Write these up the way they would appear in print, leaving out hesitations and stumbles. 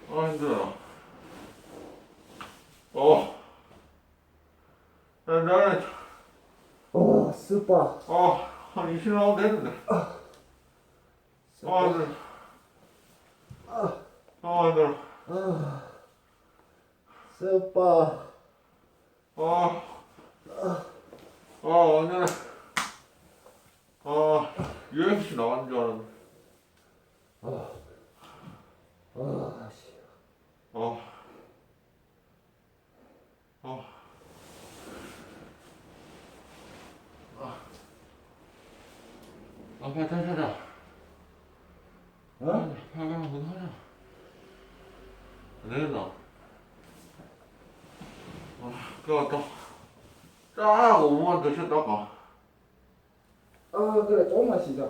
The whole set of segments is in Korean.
힘들어. 나는, 스파. 한 20라운드 했는데. 힘들어. 힘들어. 스파. 완전히, UFC 나가는 줄 알았는데. 씨. 어. 빨리 다시 하자. 빨리 한번 하자. 안 되겠나? 그거 또, 쫙 5분만 더 쉬었다 가. 그래, 조금만 쉬자.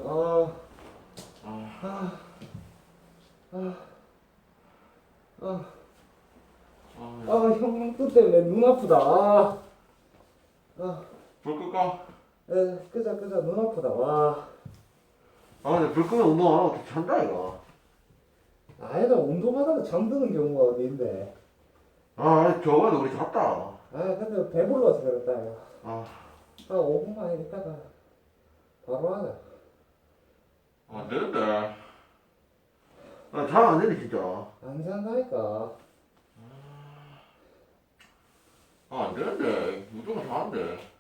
형, 또 때문에 눈 아프다. 불 끌까? 끄자, 눈 아프다. 근데 불 끄면 운동 안 하고 잔다, 이거. 얘가 운동하다가 잠드는 경우가 어디인데. 저번에 우리 잤다. 근데 배불러서 그렇다, 이거. 아, 5분만 있다가 바로 하자. 안 되는데. 잘 안 되네, 진짜. 안 산다니까. 안 되는데. 무조건 잘안 돼.